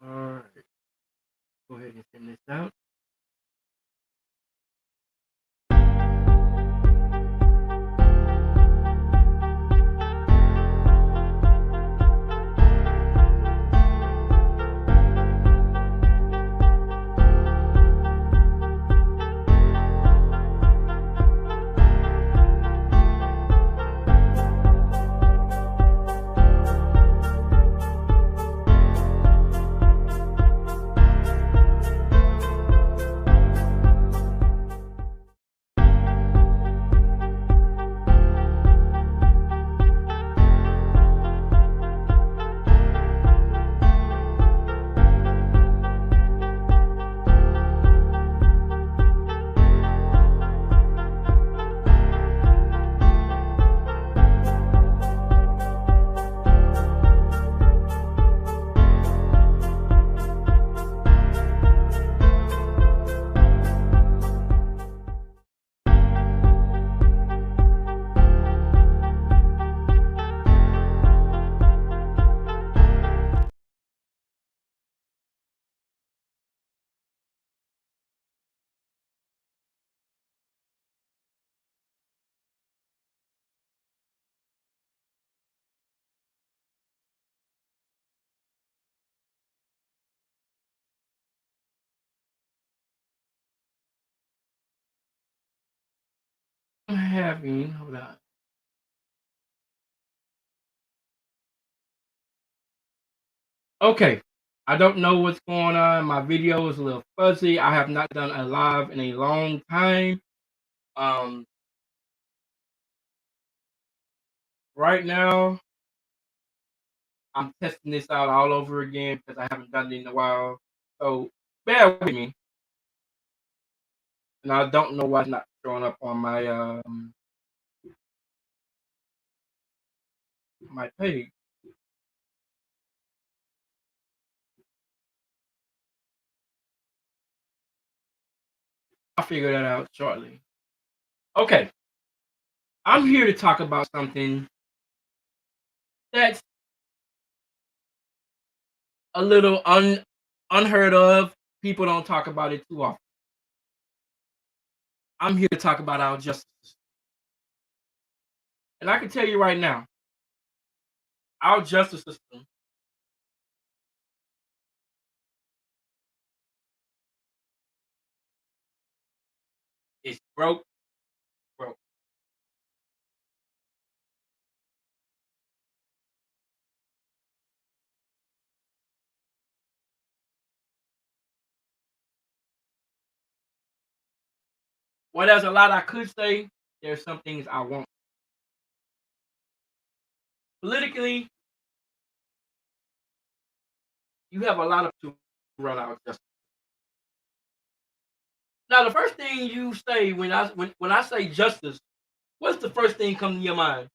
All right, go ahead and send this out. I'm having, hold on. Okay, I don't know what's going on. My video is a little fuzzy. I have not done a live in a long time. Um, right now I'm testing this out all over again because I haven't done it in a while. So bear with me. And I don't know why it's not showing up on my page. I'll figure that out shortly. Okay, I'm here to talk about something that's a little unheard of. People don't talk about it too often. I'm here to talk about our justice system. And I can tell you right now, our justice system is broke, broke. Well, there's a lot I could say. There's some things I won't. Politically, you have a lot of to run our justice. Now, the first thing you say when I say justice, what's the first thing come to your mind?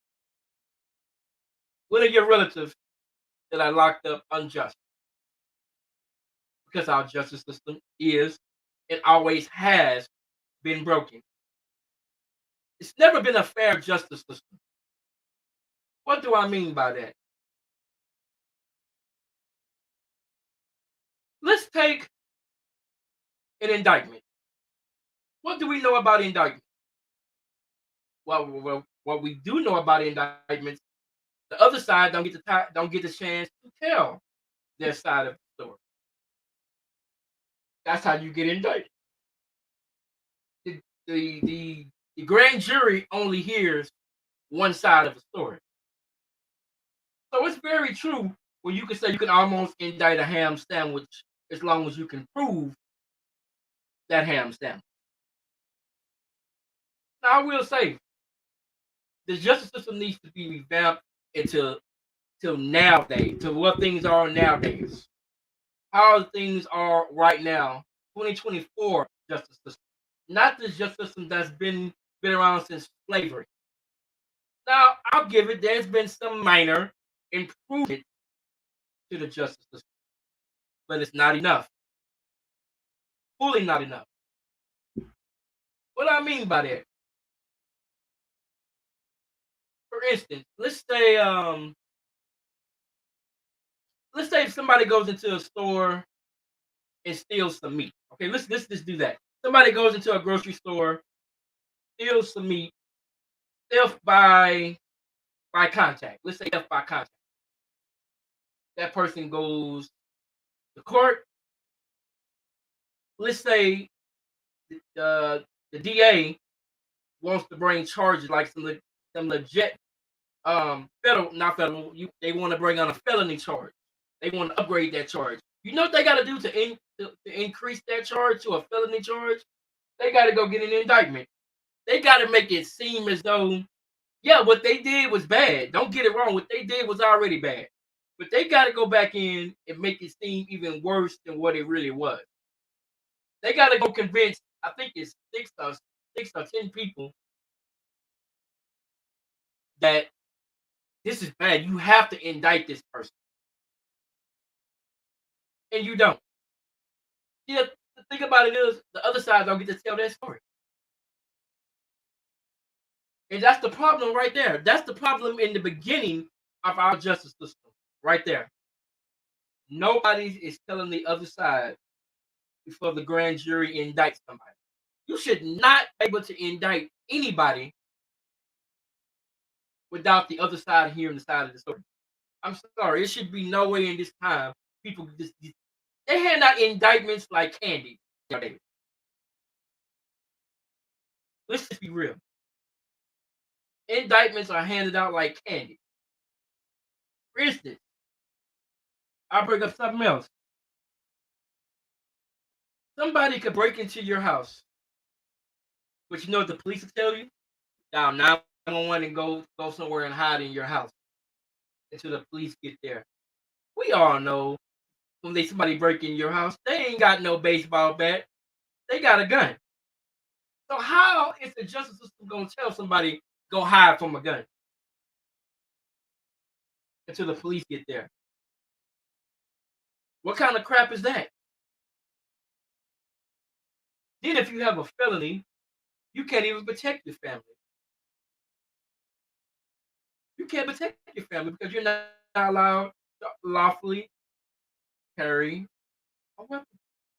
What are your relatives that are locked up unjust? Because our justice system is and always has been broken. It's never been a fair justice system. What do I mean by that? Let's take an indictment. What do we know about indictment? Well, what we do know about indictments, the other side don't get the chance to tell their side of the story. That's how you get indicted. The the the, the grand jury only hears one side of the story. So it's very true when you can say you can almost indict a ham sandwich as long as you can prove that ham sandwich. Now I will say the justice system needs to be revamped into till nowadays, to what things are nowadays. How things are right now, 2024 justice system. Not the justice system that's been around since slavery. Now, I'll give it, there's been some minor improvement to the justice system, but it's not enough. Fully not enough. What do I mean by that? For instance, let's say if somebody goes into a store and steals some meat. Okay, let's just do that. Somebody goes into a grocery store, steals some meat, theft by contact. Let's say theft by contact. That person goes to court. Let's say the DA wants to bring charges like some legit federal, not federal. They want to bring on a felony charge. They want to upgrade that charge. You know what they got to do to increase that charge to a felony charge? They got to go get an indictment. They got to make it seem as though, yeah, what they did was bad. Don't get it wrong. What they did was already bad. But they got to go back in and make it seem even worse than what it really was. They got to go convince, I think it's six or 10 people that this is bad. You have to indict this person. And you don't. Yeah, the thing about it is, the other side don't get to tell that story. And that's the problem right there. That's the problem in the beginning of our justice system, right there. Nobody is telling the other side before the grand jury indicts somebody. You should not be able to indict anybody without the other side hearing the side of the story. I'm sorry, it should be no way in this time people just they hand out indictments like candy. Let's just be real. Indictments are handed out like candy. For instance, I'll bring up something else. Somebody could break into your house, but you know what the police will tell you? Dial 911 and go somewhere and hide in your house until the police get there. We all know when somebody break in your house, they ain't got no baseball bat. They got a gun. So how is the justice system gonna tell somebody go hide from a gun until the police get there? What kind of crap is that? Then if you have a felony, you can't even protect your family. You can't protect your family because you're not allowed to lawfully carry a weapon.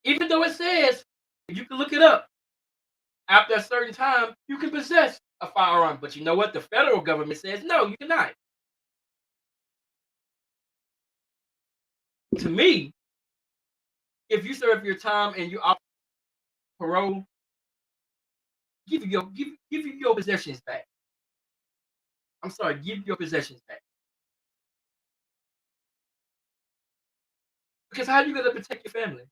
Even though it says, you can look it up, after a certain time, you can possess a firearm. But you know what? The federal government says, no, you cannot. To me, if you serve your time and you opt parole, give you your possessions back. I'm sorry, give your possessions back. Because how are you going to protect your family?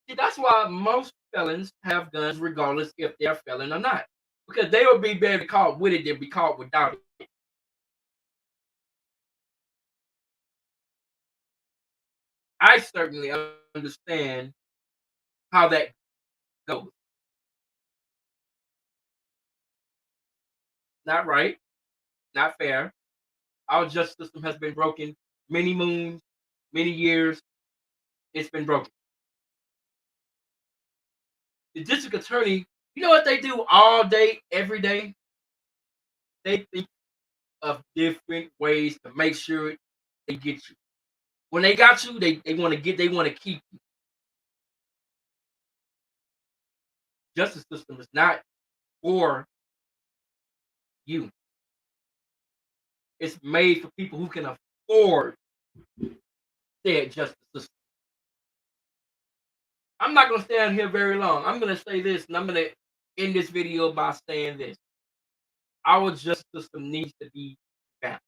See, that's why most felons have guns regardless if they're a felon or not. Because they will be better caught with it than be caught without it. I certainly understand how that goes. Not right, not fair. Our justice system has been broken many moons, many years. It's been broken. The district attorney, you know what they do all day, every day? They think of different ways to make sure they get you. When they got you, they want to keep you. Justice system is not for you. It's made for people who can afford said justice system. I'm not gonna stand here very long. I'm gonna say this, and I'm gonna end this video by saying this. Our justice system needs to be balanced.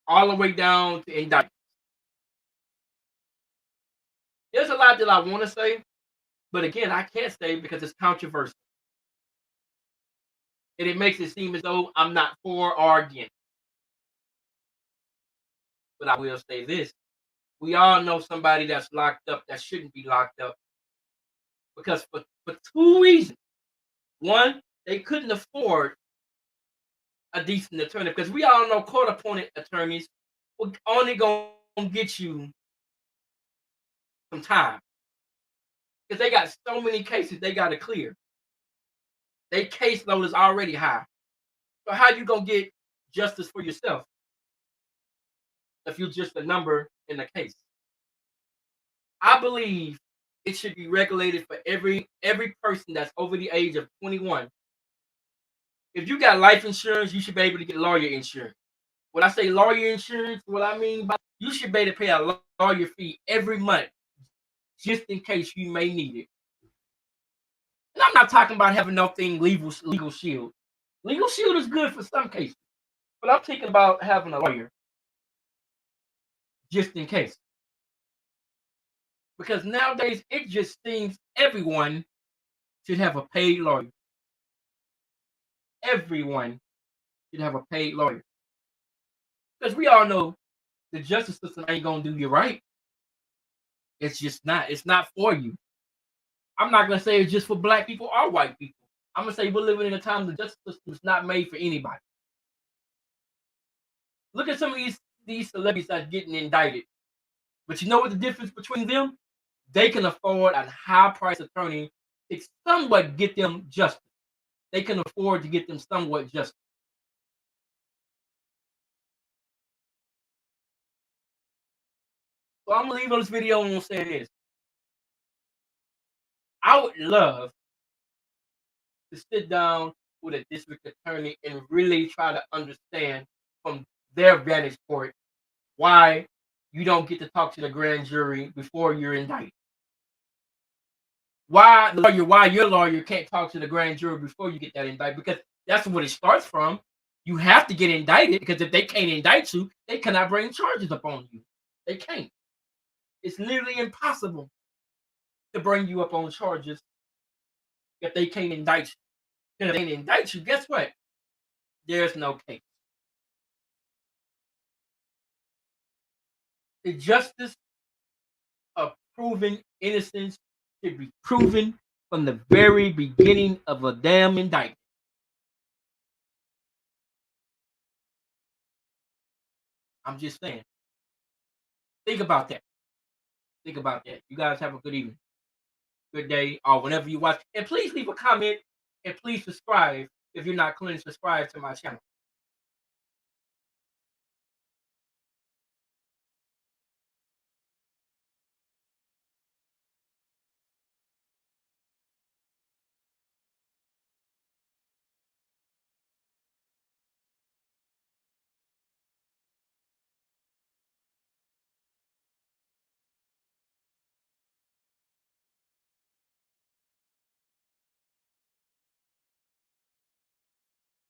All the way down to indictments. There's a lot that I want to say, but again, I can't say because it's controversial. And it makes it seem as though I'm not for or against. But I will say this. We all know somebody that's locked up that shouldn't be locked up. Because for two reasons. One, they couldn't afford a decent attorney. Because we all know court-appointed attorneys will only going to get you some time. Because they got so many cases they got to clear. Their caseload is already high. So how you going to get justice for yourself? if you're just a number in the case. I believe it should be regulated for every person that's over the age of 21. If you got life insurance, you should be able to get lawyer insurance. When I say lawyer insurance, what I mean by you should be able to pay a lawyer fee every month just in case you may need it. And I'm not talking about having nothing legal shield. Legal shield is good for some cases, but I'm thinking about having a lawyer just in case. Because nowadays it just seems everyone should have a paid lawyer. Everyone should have a paid lawyer. Because we all know the justice system ain't gonna do you right. It's just not. It's not for you. I'm not gonna say it's just for black people or white people. I'm gonna say we're living in a time the justice system is not made for anybody. Look at some of these celebrities that's getting indicted. But you know what the difference between them? They can afford a high price attorney to somewhat get them justice. They can afford to get them somewhat justice. So I'm gonna leave on this video and say this. I would love to sit down with a district attorney and really try to understand from their vantage point why you don't get to talk to the grand jury before you're indicted. Why your lawyer can't talk to the grand jury before you get that indictment? Because that's what it starts from. You have to get indicted because if they can't indict you, they cannot bring charges upon you. They can't. It's literally impossible to bring you up on charges if they can't indict you. And if they can't indict you, guess what? There's no case. The justice of proving innocence should be proven from the very beginning of a damn indictment. I'm just saying. Think about that. Think about that. You guys have a good evening, good day, or whenever you watch. And please leave a comment and please subscribe if you're not currently subscribed to my channel.